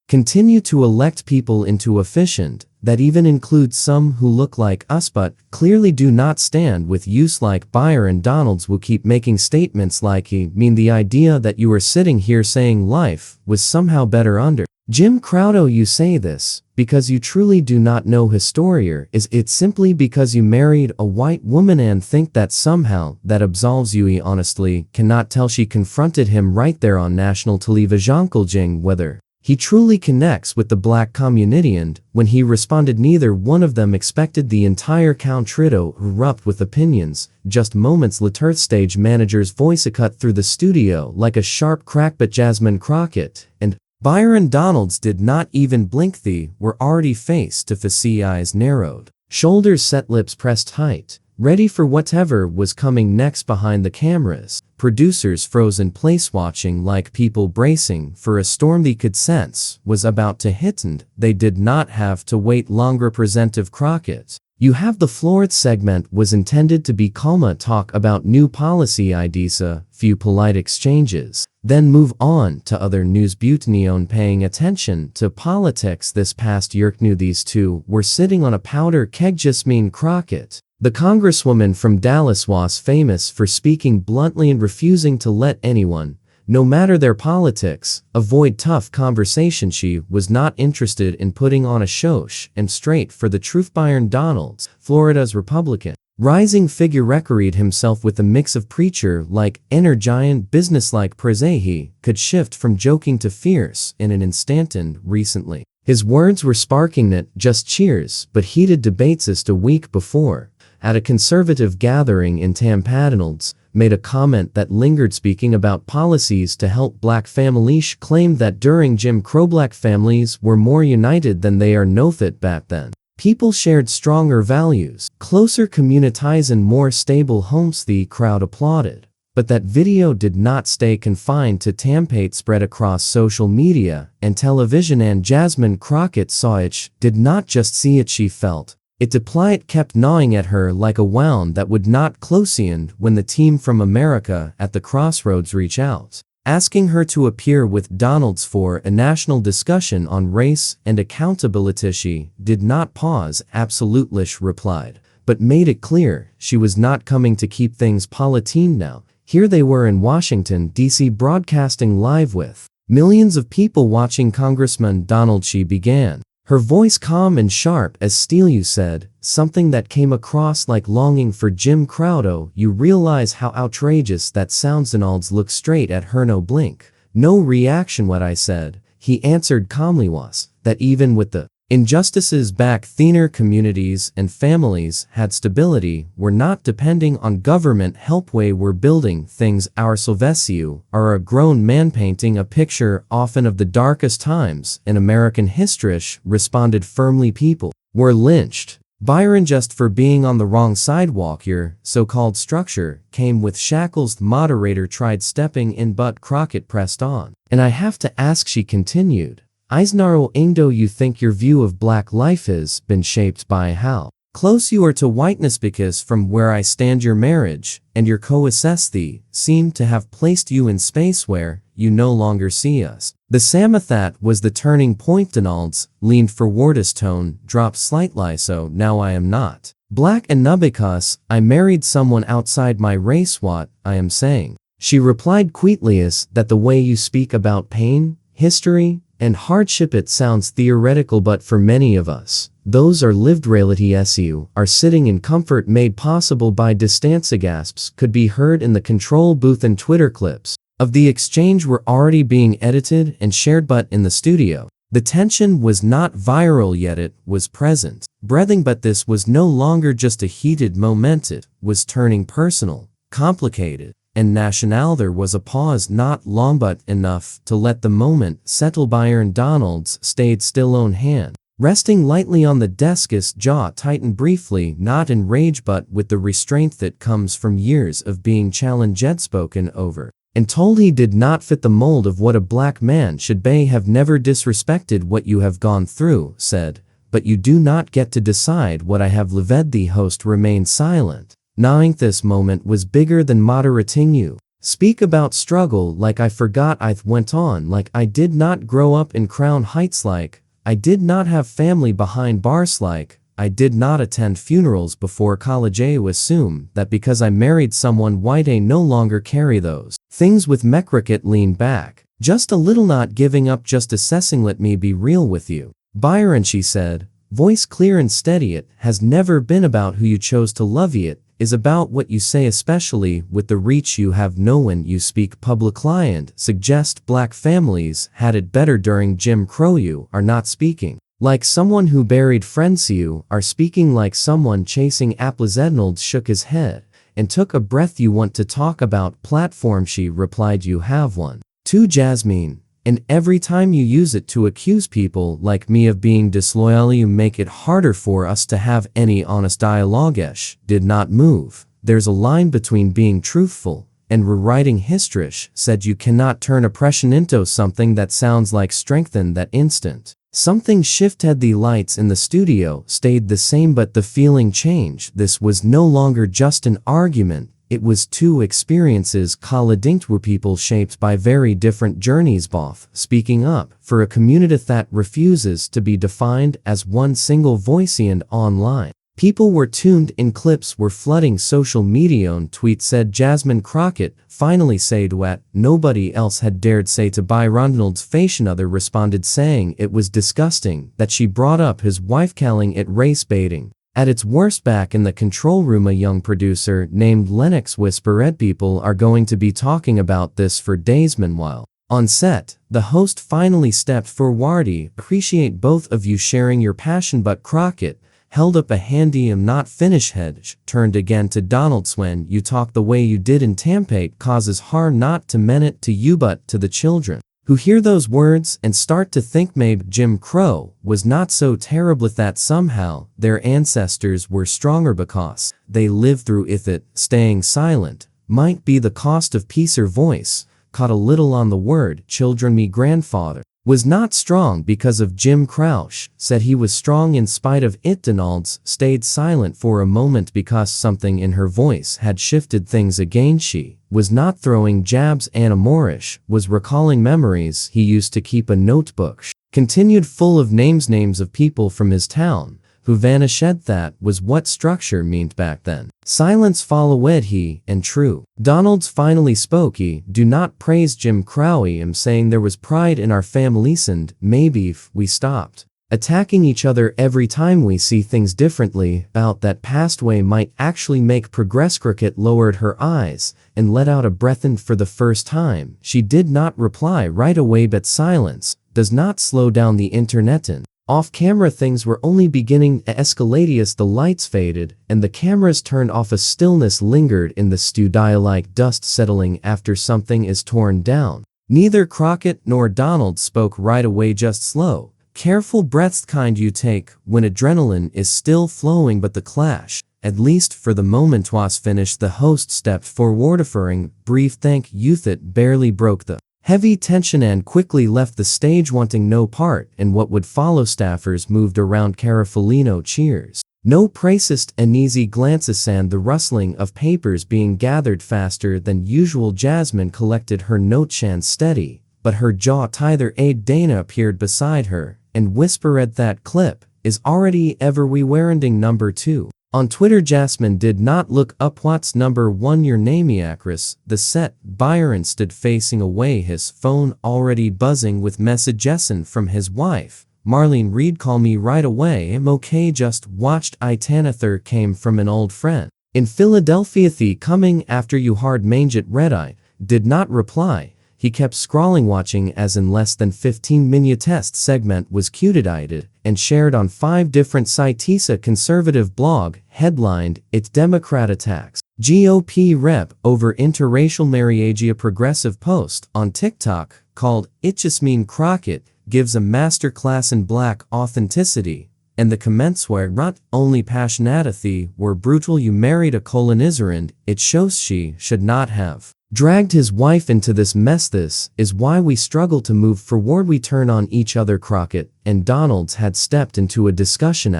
continue to elect people into efficient, that even includes some who look like us but clearly do not stand with use like Byron Donalds will keep making statements like he mean the idea that you are sitting here saying life was somehow better under Jim Crow. You say this because you truly do not know Historia. Is it simply because you married a white woman and think that somehow that absolves you? He honestly cannot tell. She confronted him right there on national television whether he truly connects with the black community, and when he responded neither one of them expected the entire country to erupt with opinions. Just moments later stage manager's voice cut through the studio like a sharp crack, but Jasmine Crockett and Byron Donalds did not even blink. They were already face to face, eyes narrowed, shoulders set, lips pressed tight, ready for whatever was coming next behind the cameras. Producers froze in place, watching like people bracing for a storm they could sense was about to hit, and they did not have to wait long. Representative Crockett, you have the floor. Its segment was intended to be calm, talk about new policy ideas, a few polite exchanges, then move on to other news. Butanion paying attention to politics this past year knew these two were sitting on a powder keg. Jasmine Crockett, the Congresswoman from Dallas, was famous for speaking bluntly and refusing to let anyone, no matter their politics, avoid tough conversation. She was not interested in putting on a show and straight for the truth. Byron Donalds, Florida's Republican rising figure, recreated himself with a mix of preacher-like inner giant business-like presence. He could shift from joking to fierce in an instant, and recently his words were sparking not just cheers but heated debates. Just a week before, at a conservative gathering in Tampa, Donalds made a comment that lingered, speaking about policies to help black families. Claimed that during Jim Crow black families were more united than they are now. That back then people shared stronger values, closer communities and more stable homes. The crowd applauded. But that video did not stay confined to Tampa. It spread across social media and television, and Jasmine Crockett saw it. Did not just see it, she felt it. It kept gnawing at her like a wound that would not close. And when the team from America at the Crossroads reached out, asking her to appear with Donalds for a national discussion on race and accountability, she did not pause. Absolutely, she replied, but made it clear she was not coming to keep things politique. Now, here they were in Washington, D.C., broadcasting live with millions of people watching. Congressman Donald, she began, her voice calm and sharp as steel. You said something that came across like longing for Jim Crow. You realize how outrageous that sounds. Donalds looked straight at her. No blink, no reaction. What I said, he answered calmly, was that even with the injustices back thinner communities and families had stability. We're not depending on government help. We're building things ourselves. You are a grown man painting a picture often of the darkest times in American history, responded firmly. People were lynched. Byron, just for being on the wrong sidewalk. Your so-called structure came with shackles. The moderator tried stepping in, but Crockett pressed on. And I have to ask, she continued, Isnaro Ingdo, you think your view of black life has been shaped by how close you are to whiteness? Because from where I stand, your marriage and your coessence seem to have placed you in space where you no longer see us. The Samathat was the turning point. Donalds leaned forward, his tone dropped slightly. So now I am not black, and not because I married someone outside my race. What I am saying, she replied quietly, is that the way you speak about pain, history, and hardship, it sounds theoretical, but for many of us, those are lived realities. You are sitting in comfort made possible by distance. Gasps could be heard in the control booth, and Twitter clips of the exchange were already being edited and shared. But in the studio, the tension was not viral yet. It was present, breathing. But this was no longer just a heated moment. It was turning personal, complicated, and national. There was a pause, not long but enough to let the moment settle. Byron Donalds stayed still, own hand resting lightly on the desk, his jaw tightened briefly, not in rage but with the restraint that comes from years of being challenged, yet spoken over and told he did not fit the mold of what a black man should be. Have never disrespected what you have gone through, said, but you do not get to decide what I have lived. The host remained silent, knowing this moment was bigger than moderating. You Speak about struggle like I forgot I went on like I did not grow up in Crown Heights like I did not have family behind bars like I did not attend funerals before college. I assume that because I married someone white I no longer carry those things with me. Crockett leaned back, just a little, not giving up, just assessing. Let me be real with you, Byron, she said, voice clear and steady. It has never been about who you chose to love you. It is about what you say, especially with the reach you have. No, when you speak public client suggest black families had it better during Jim Crow. You are not speaking like someone who buried friends. You are speaking like someone chasing apples. Donalds shook his head and took a breath. You want to talk about platform, she replied. You have one too, Jasmine, and every time you use it to accuse people like me of being disloyal, you make it harder for us to have any honest dialogue. Esh did not move. There's a line between being truthful and rewriting history, said. You cannot turn oppression into something that sounds like strength in that instant. Something shifted. The lights in the studio stayed the same, but the feeling changed. This was no longer just an argument. It was two experiences colliding were people shaped by very different journeys, both speaking up for a community that refuses to be defined as one single voice. And online, people were tuned in. Clips were flooding social media. On tweet said Jasmine Crockett finally said what nobody else had dared say to Byron Donalds' face. Another responded saying it was disgusting that she brought up his wife, calling it race baiting. At its worst, back in the control room, a young producer named Lennox whispered, people are going to be talking about this for days. Meanwhile, on set, the host finally stepped forward. Appreciate both of you sharing your passion, but Crockett held up a handy "I'm not finished" head, turned again to Donalds. When you talk the way you did in Tampa, it causes harm not to mean it to you but to the children who hear those words and start to think maybe Jim Crow was not so terrible, that somehow their ancestors were stronger because they lived through it. Staying silent might be the cost of peace. Her voice caught a little on the word children. Me grandfather was not strong because of Jim Crow, said he was strong in spite of it. Donalds stayed silent for a moment because something in her voice had shifted things again. She was not throwing jabs. Anna Moorish was recalling memories he used to keep. A notebook continued full of names of people from his town who vanished. That was what structure meant back then. Silence followed. He and true. Donalds finally spoke. He do not praise Jim Crow. I'm saying there was pride in our families, and maybe if we stopped attacking each other every time we see things differently about that past way might actually make progress. Crockett lowered her eyes and let out a breath, and for the first time she did not reply right away. But silence does not slow down the internet, and off-camera things were only beginning to escalate as the lights faded and the cameras turned off. A stillness lingered in the studio like dust settling after something is torn down. Neither Crockett nor Donald spoke right away, just slow, careful breaths, kind you take when adrenaline is still flowing. But the clash, at least for the moment, was finished. The host stepped forward, offering brief thank you that barely broke the heavy tension, and quickly left the stage, wanting no part in what would follow. Staffers moved around carefully. No cheers, no praises, uneasy glances, and the rustling of papers being gathered faster than usual. Jasmine collected her notes and steady, but her jaw tighter. Dana appeared beside her and whispered, that clip is already ever we wearing number 2. On Twitter, Jasmine did not look up. What's number 1? Your name, actress. The set. Byron stood facing away, his phone already buzzing with messages from his wife. Marlene Reed, call me right away. I'm okay, just watched Itanather came from an old friend in Philadelphia. The coming after you hard manget. Red-eye did not reply. He kept scrolling, watching as in less than 15-minute test segment was curated and shared on 5 different sites. A conservative blog headlined, "It's Democrat attacks GOP rep over interracial marriage." A progressive post on TikTok called Jasmine Crockett gives a masterclass in black authenticity, and the comments were not only passionate were brutal. You married a colonizer, and it shows she should not have dragged his wife into this mess. This is why we struggle to move forward. We turn on each other. Crockett and Donalds had stepped into a discussion.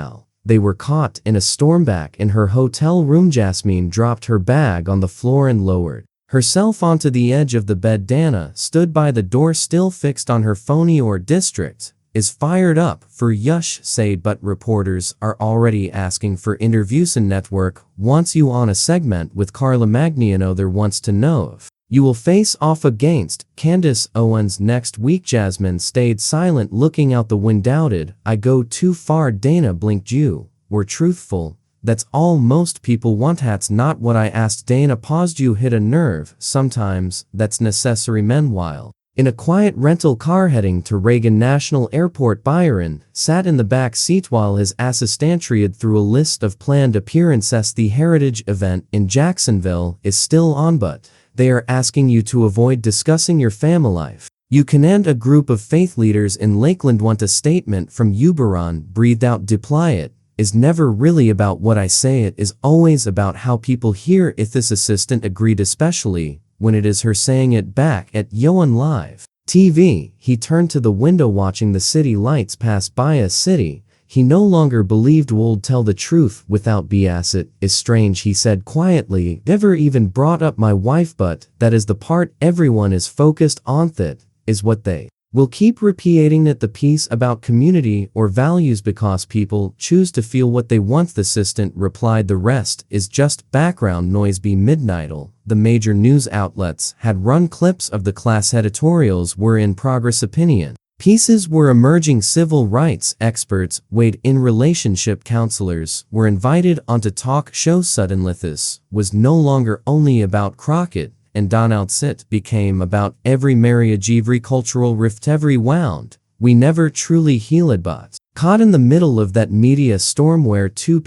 They were caught in a storm back in her hotel room. Jasmine dropped her bag on the floor and lowered herself onto the edge of the bed. Dana stood by the door, still fixed on her phony or district, is fired up for Yush said, but reporters are already asking for interviews. And network wants you on a segment with Carla Magnano. There wants to know if you will face off against Candace Owens next week. Jasmine stayed silent, looking out the window. Doubted I go too far. Dana blinked. You were truthful. That's all most people want. That's not what I asked. Dana paused. You hit a nerve. Sometimes that's necessary. Meanwhile, in a quiet rental car heading to Reagan National Airport, Byron sat in the back seat while his assistant read through a list of planned appearances. The Heritage event in Jacksonville is still on, but they are asking you to avoid discussing your family life. You can end. A group of faith leaders in Lakeland want a statement from you. Byron breathed out. Deploy it is never really about what I say. It is always about how people hear it. This assistant agreed, especially when it is her saying it back at Yoan Live TV. He turned to the window, watching the city lights pass by. A city he no longer believed would tell the truth without BS. It is strange, he said quietly. Never even brought up my wife, but that is the part everyone is focused on. That is what they will keep repeating. It the piece about community or values because people choose to feel what they want. The assistant replied. The rest is just background noise. By midnight, the major news outlets had run clips of the class. Editorials were in progress. Opinion pieces were emerging. Civil rights experts weighed in. Relationship counselors were invited onto talk shows. Suddenly this was no longer only about Crockett and Donalds. It became about every marriage, every cultural rift, every wound we never truly healed. But caught in the middle of that media storm where two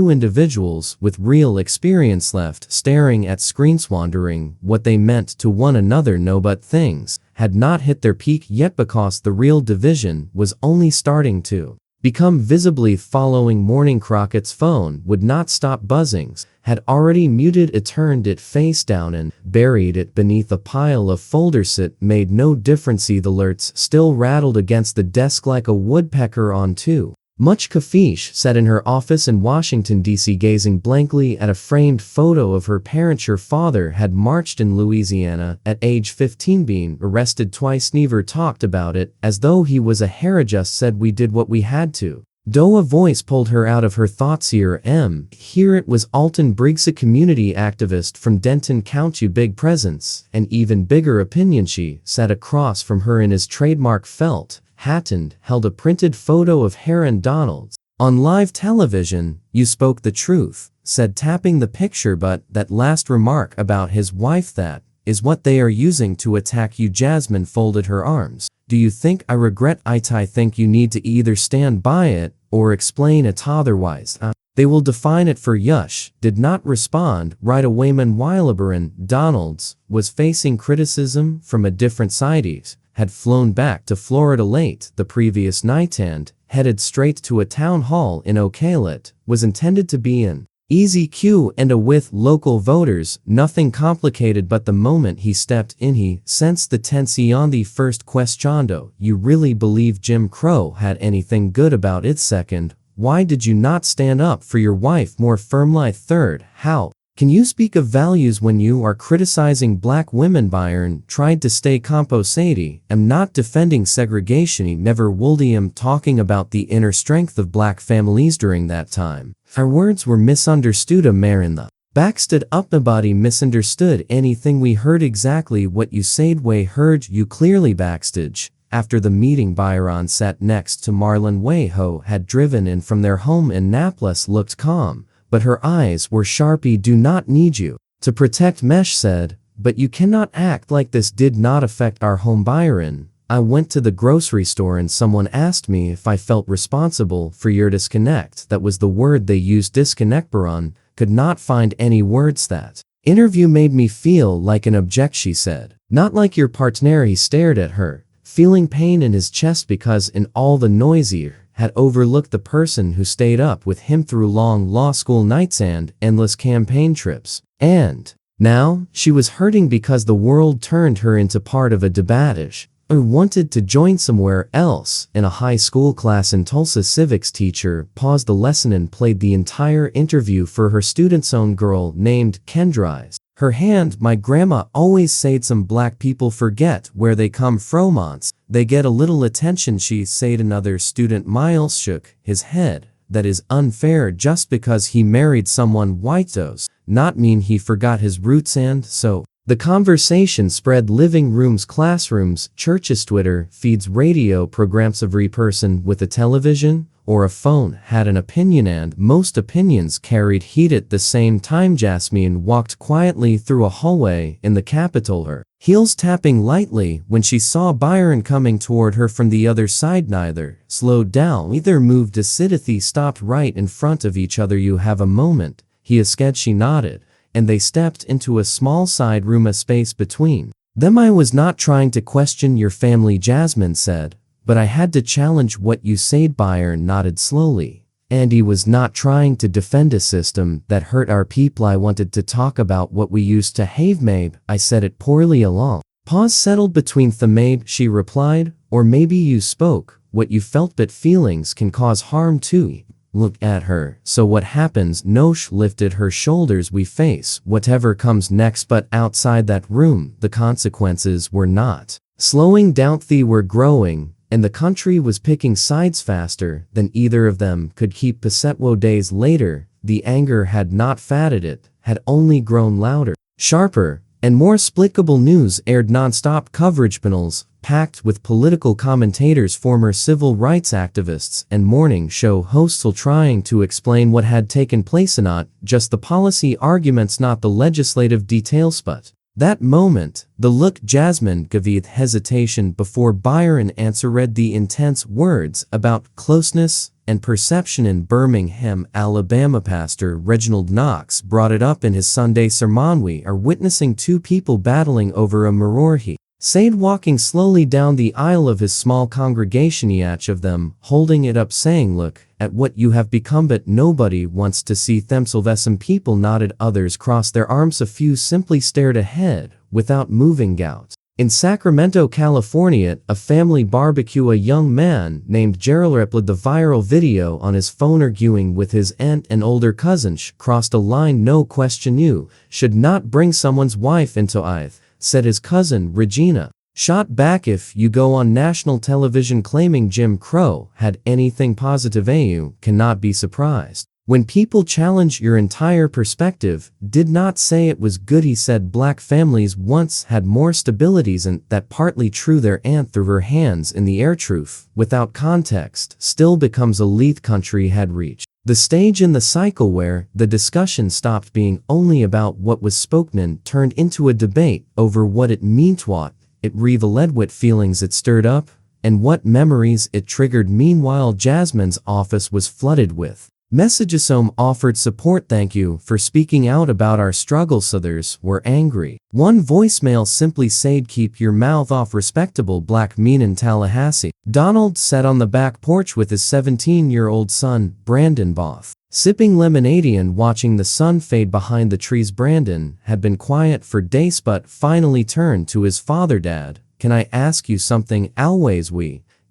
individuals with real experience left staring at screens, wondering what they meant to one another. No, but things had not hit their peak yet because the real division was only starting to become visibly following morning. Crockett's phone would not stop buzzing. Had already muted it, turned it face down and buried it beneath a pile of folders. It made no difference. The alerts still rattled against the desk like a woodpecker on too much. Kafish sat in her office in Washington, D.C., gazing blankly at a framed photo of her parents. Her father had marched in Louisiana at age 15, being arrested twice. Never talked about it as though he was a hero, just said we did what we had to. Though a voice pulled her out of her thoughts. Here it was Alton Briggs, a community activist from Denton County. Big presence, an even bigger opinion. She sat across from her in his trademark felt hat and held a printed photo of Byron Donalds. On live television, you spoke the truth, said, tapping the picture, but that last remark about his wife, that is what they are using to attack you. Jasmine folded her arms. Do you think I regret it? I think you need to either stand by it or explain it otherwise. They will define it for Yush did not respond right away. Meanwhile, Byron Donalds was facing criticism from a different side. He had flown back to Florida late the previous night and headed straight to a town hall in Ocala. It was intended to be an easy Q&A with local voters, nothing complicated, but the moment he stepped in he sensed the tension. On the first question, do you really believe Jim Crow had anything good about it? Second, why did you not stand up for your wife more firmly? Third, how can you speak of values when you are criticizing black women? Byron tried to stay composed. I'm not defending segregation. Never would. I'm talking about the inner strength of black families during that time. Our words were misunderstood. Marin the backstood up. Nobody misunderstood anything. We heard exactly what you said. We heard you clearly. Backstage after the meeting, Byron sat next to Marlon Way, who had driven in from their home in Naples. Looked calm, but her eyes were sharp. Do not need you to protect, Mesh said, but you cannot act like this. Did not affect our home. Byron, I went to the grocery store and someone asked me if I felt responsible for your disconnect. That was the word they used, disconnect. Byron could not find any words. That interview made me feel like an object, she said. Not like your partner. He stared at her, feeling pain in his chest because in all the noise he had overlooked the person who stayed up with him through long law school nights and endless campaign trips. And now she was hurting because the world turned her into part of a debatish or wanted to join somewhere else. In a high school class in Tulsa, civics teacher paused the lesson and played the entire interview for her students. Own girl named Kendra Her hand, my grandma always said some black people forget where they come from once they get a little attention, she said. Another student Miles shook his head. That is unfair. Just because he married someone white does not mean he forgot his roots. And so the conversation spread living rooms, classrooms, churches, Twitter feeds, radio programs. Every person with a television or a phone had an opinion, and most opinions carried heat. At the same time, Jasmine walked quietly through a hallway in the Capitol, her heels tapping lightly when she saw Byron coming toward her from the other side. Neither slowed down, either moved. They stopped right in front of each other. You have a moment, he said. She nodded, and they stepped into a small side room, a space between them. I was not trying to question your family, Jasmine said, but I had to challenge what you said. Byron nodded slowly. And he was not trying to defend a system that hurt our people. I wanted to talk about what we used to have. Maybe I said it poorly. A long pause settled between them. Maybe, she replied, or maybe you spoke what you felt, but feelings can cause harm too. Look at her. So what happens? Nosh lifted her shoulders. We face whatever comes next, but outside that room, the consequences were not slowing down. They were growing, and the country was picking sides faster than either of them could keep pace. Days later, the anger had not faded, it had only grown louder, sharper, and more explicable. News aired nonstop coverage, panels packed with political commentators, former civil rights activists, and morning show hosts all trying to explain what had taken place. Not just the policy arguments, not the legislative details, but that moment, the look Jasmine gave with hesitation before Byron answered, the intense words about closeness and perception. In Birmingham, Alabama, Pastor Reginald Knox brought it up in his Sunday sermon. We are witnessing two people battling over a mirror, he said, walking slowly down the aisle of his small congregation, each of them holding it up, saying, look at what you have become, but nobody wants to see themselves. Some people nodded, others crossed their arms, a few simply stared ahead without moving out. In Sacramento, California, at a family barbecue, a young man named Gerald uploaded the viral video on his phone arguing with his aunt and older cousin. She crossed a line. No question, you should not bring someone's wife into it, said his cousin Regina. Shot back, if you go on national television claiming Jim Crow had anything positive, you cannot be surprised when people challenge your entire perspective. Did not say it was good, he said. Black families once had more stabilities, and that partly true. Their aunt threw her hands in the air. Truth without context still becomes elite. Country had reached the stage in the cycle where the discussion stopped being only about what was spoken and turned into a debate over what it meant, what it revealed, what feelings it stirred up, and what memories it triggered. Meanwhile, Jasmine's office was flooded with messages. Some offered support, thank you for speaking out about our struggles. Others were angry. One voicemail simply said, keep your mouth off respectable black men in Tallahassee. Donald sat on the back porch with his 17-year-old son, Brandon Both, sipping lemonade and watching the sun fade behind the trees. Brandon had been quiet for days, but finally turned to his father. Dad, can I ask you something? Always.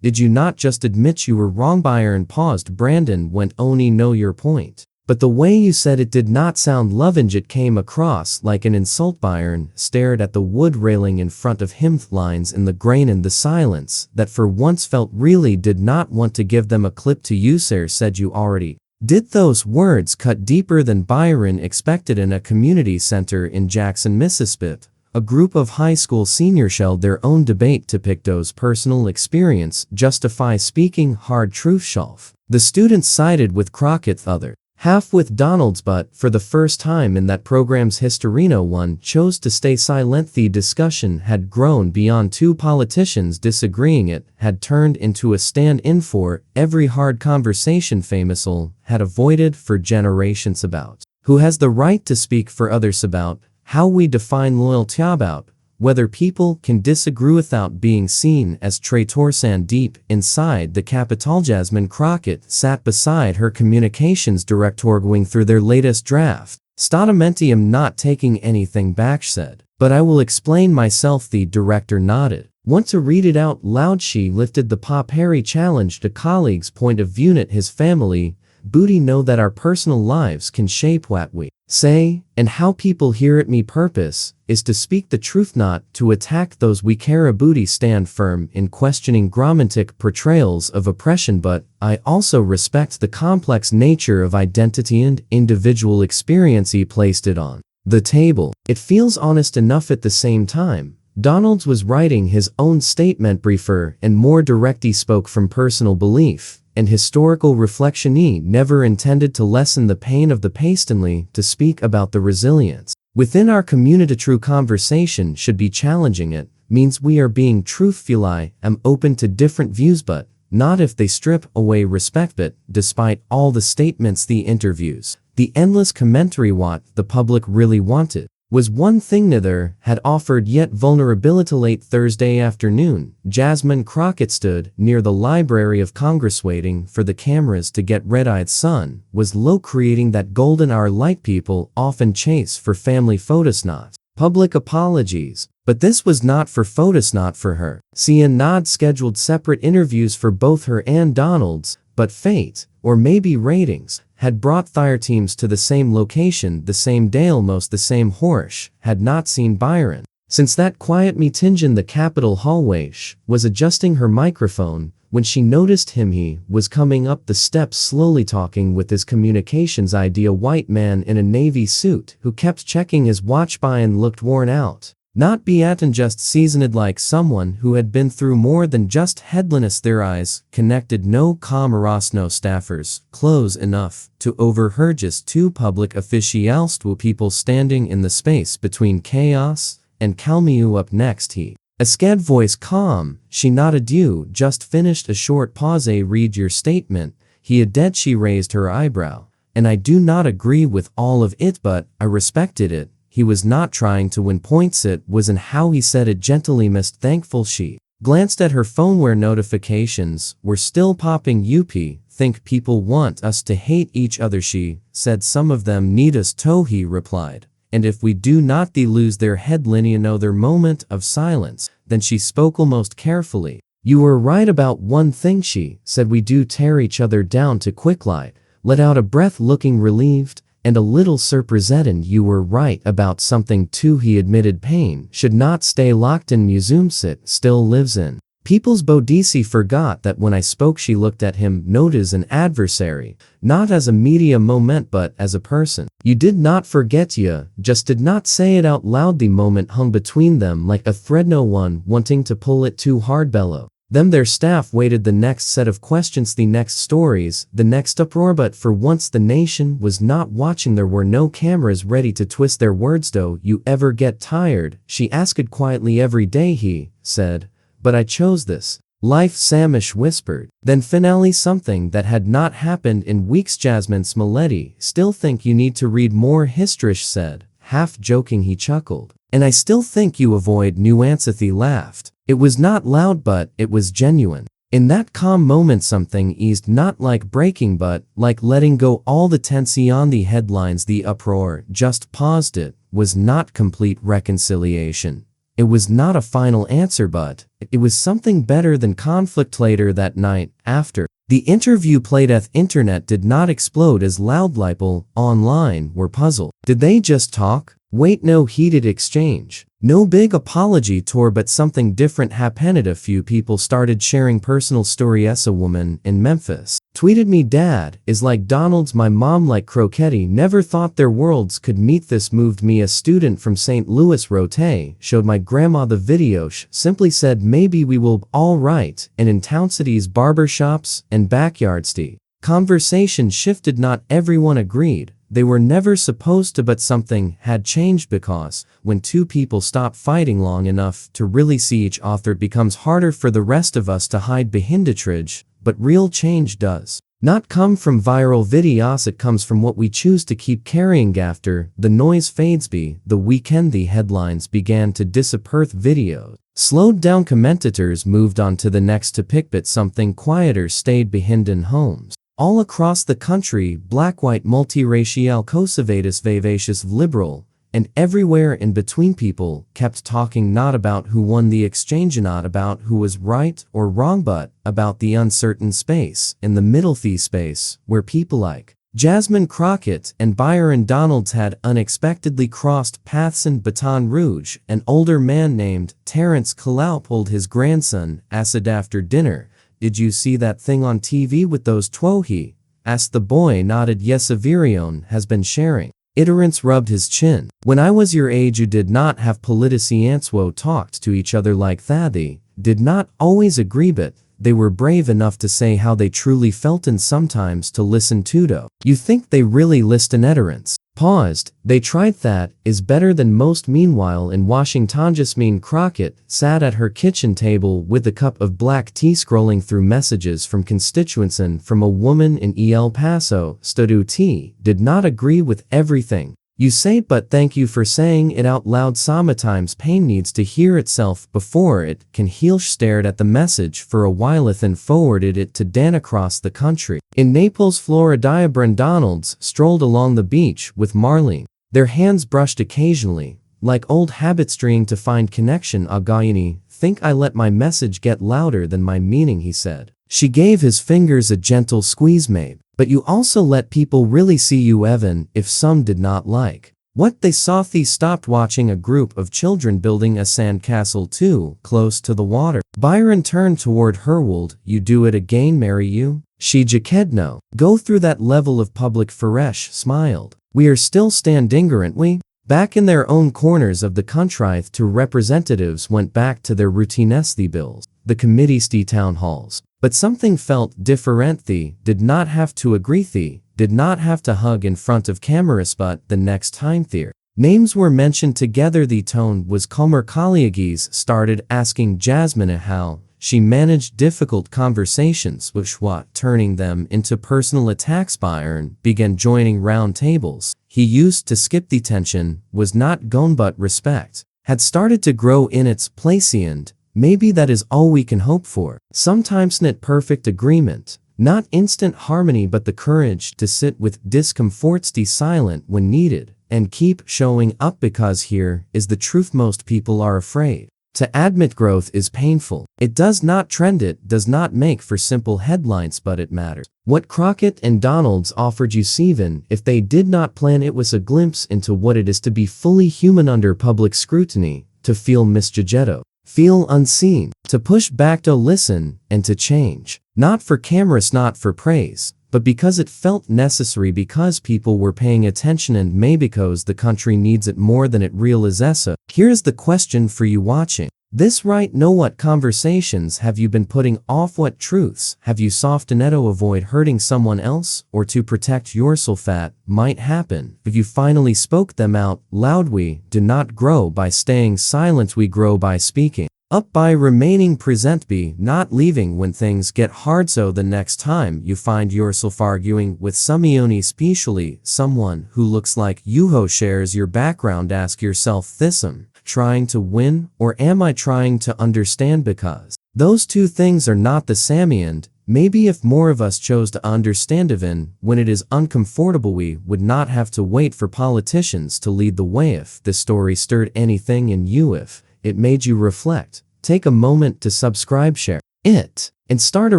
Did you not just admit you were wrong? Byron paused. Brandon went, only know your point. But the way you said it did not sound loving. It came across like an insult. Byron stared at the wood railing in front of him, lines in the grain and the silence that for once felt really did not want to give them a clip to you. Sir said you already did. Those words cut deeper than Byron expected. In a community center in Jackson, Mississippi, a group of high school seniors held their own debate to pick those personal experience justify speaking hard truth shelf. The students sided with Crockett, other half with Donalds, but for the first time in that program's history, no one chose to stay silent. The discussion had grown beyond two politicians disagreeing. It had turned into a stand-in for every hard conversation Famousal had avoided for generations about who has the right to speak for others, about how we define loyalty, about whether people can disagree without being seen as traitors. And deep inside the Capitol, Jasmine Crockett sat beside her communications director going through their latest draft. "I'm not taking anything back," she said, "but I will explain myself." The director nodded. "Want to read it out loud?" She lifted the pop. Harry challenged a colleague's point of view. At his family, Booty know that our personal lives can shape what we say, and how people hear it. Me purpose is to speak the truth, not to attack those we care about. Stand firm in questioning romantic portrayals of oppression, but I also respect the complex nature of identity and individual experience. He placed it on the table. It feels honest enough at the same time. Donalds was writing his own statement, briefer and more direct. He spoke from personal belief and historical reflection. He never intended to lessen the pain of the pastely to speak about the resilience within our community. True conversation should be challenging. It means we are being truthful. I am open to different views, but not if they strip away respect. But despite all the statements, the interviews, the endless commentary, what the public really wanted was one thing neither had offered yet: vulnerability. Late Thursday afternoon, Jasmine Crockett stood near the Library of Congress waiting for the cameras to get red-eyed. Sun was low, creating that golden hour light people often chase for family photos, not public apologies. But this was not for photos, not for her. CNN scheduled separate interviews for both her and Donalds, but fate, or maybe ratings, had brought their teams to the same location the same day. Almost the same horse had not seen Byron since that quiet meeting in the Capitol hallway. She was adjusting her microphone when she noticed him. He was coming up the steps slowly, talking with his communications idea. White man in a navy suit who kept checking his watch. Byron looked worn out, not beaten, just seasoned, like someone who had been through more than just headliness. Their eyes connected, no cameras, no staffers, close enough to overhear just two public officials, two people standing in the space between chaos and calm. You up next, he. A scared voice, calm. She nodded. You just finished. A short pause. Read your statement. He added. She raised her eyebrow. And I do not agree with all of it, but I respected it. He was not trying to win points. It was in how he said it, gently. Missed. Thankful. She glanced at her phone where notifications were still popping. UP, think people want us to hate each other, she said. Some of them need us to, he replied. And if we do not, they lose their head. Another moment of silence. Then she spoke almost carefully. You were right about one thing, she said. We do tear each other down too quickly. Let out a breath, looking relieved and a little surprised. And you were right about something too, he admitted. Pain should not stay locked in museums. It still lives in people's bodies. Forgot that when I spoke. She looked at him, not as an adversary, not as a media moment, but as a person. You did not forget, you just did not say it out loud. The moment hung between them like a thread, no one wanting to pull it too hard. Below them their staff waited, the next set of questions, the next stories, the next uproar. But for once the nation was not watching. There were no cameras ready to twist their words. Do you ever get tired? She asked quietly. Every day, he said. But I chose this life, Samish whispered. Then finally, something that had not happened in weeks. Jasmine Smollett, still think you need to read more history, said, half joking. He chuckled. And I still think you avoid nuance. He laughed. It was not loud, but it was genuine. In that calm moment something eased, not like breaking but like letting go. All the tension on the headlines, the uproar, just paused. It was not complete reconciliation. It was not a final answer, but it was something better than conflict. Later that night, after the interview played, the internet did not explode as loud. People online were puzzled. Did they just talk? Wait, no heated exchange. No big apology tour, but something different happened. A few people started sharing personal stories. A woman in Memphis tweeted, me dad is like Donalds, my mom like croquette. Never thought their worlds could meet. This moved me. A student from St. Louis wrote, showed my grandma the video. She simply said, maybe we will all right. And in town cities, barbershops and backyards, the conversation shifted. Not everyone agreed. They were never supposed to, but something had changed, because when two people stop fighting long enough to really see each other, it becomes harder for the rest of us to hide behind it. But real change does not come from viral videos. It comes from what we choose to keep carrying after the noise fades. By the weekend, the headlines began to disappear. Videos slowed down. Commentators moved on to the next topic, but something quieter stayed behind in homes all across the country. Black, white, multiracial, conservative, vivacious, liberal, and everywhere in between. People kept talking, not about who won the exchange, not about who was right or wrong, but about the uncertain space in the middle. The space where people like Jasmine Crockett and Byron Donalds had unexpectedly crossed paths in Baton Rouge. An older man named Terrence Kalau pulled his grandson aside after dinner. "Did you see that thing on TV with those two?" he asked. The boy nodded. "Yes, Avirion has been sharing." Terrence rubbed his chin. "When I was your age you did not have politicians talked to each other like that. They did not always agree, but they were brave enough to say how they truly felt and sometimes to listen to do. You think they really listen?" Terrence paused. "They tried. That is better than most." Meanwhile in Washington, Jasmine Crockett sat at her kitchen table with a cup of black tea, scrolling through messages from constituents and from a woman in El Paso. Tea did not agree with everything you say, but thank you for saying it out loud. Sometimes pain needs to hear itself before it can heal." She stared at the message for a while, then forwarded it to Dan across the country. In Naples, Florida, Byron Donalds strolled along the beach with Marlene. Their hands brushed occasionally, like old habits trying to find connection. "Agayani, think I let my message get louder than my meaning," he said. She gave his fingers a gentle squeeze. "Maybe. But you also let people really see you, even if some did not like what they saw." They stopped watching a group of children building a sandcastle too close to the water. Byron turned toward her. "Would you do it again? Marry you?" She jacket no. "Go through that level of public?" Faresh smiled. "We are still standing, aren't we?" Back in their own corners of the country, two representatives went back to their routine the bills, the committees, the town halls. But something felt different. They did not have to agree. They did not have to hug in front of cameras. But the next time their names were mentioned together, the tone was calmer. Colleagues started asking Jasmine how she managed difficult conversations, which turning them into personal attacks. Byron began joining round tables. He used to skip. The tension was not gone, but respect had started to grow in its place, and maybe that is all we can hope for. Sometimes not perfect agreement, not instant harmony, but the courage to sit with discomforts, be silent when needed, and keep showing up, because here is the truth: most people are afraid to admit growth is painful. It does not trend, it does not make for simple headlines, but it matters. What Crockett and Donalds offered you, even if they did not plan it, was a glimpse into what it is to be fully human under public scrutiny, to feel misjudged, feel unseen, to push back, to listen, and to change. Not for cameras, not for praise, but because it felt necessary, because people were paying attention, and maybe because the country needs it more than it realizes. Here's the question for you watching this right now: what conversations have you been putting off? What truths have you softened to avoid hurting someone else, or to protect yourself? That might happen if you finally spoke them out loud. We do not grow by staying silent, we grow by speaking up, by remaining present, by not leaving when things get hard. So the next time you find yourself arguing with someone, especially someone who looks like you, who shares your background, ask yourself this: am I trying to win, or am I trying to understand? Because those two things are not the same, and maybe if more of us chose to understand, even when it is uncomfortable, we would not have to wait for politicians to lead the way. If this story stirred anything in you, if it made you reflect, take a moment to subscribe, share it, and start a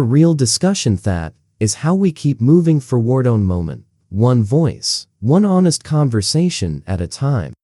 real discussion. That is how we keep moving forward, on moment, one voice, one honest conversation at a time.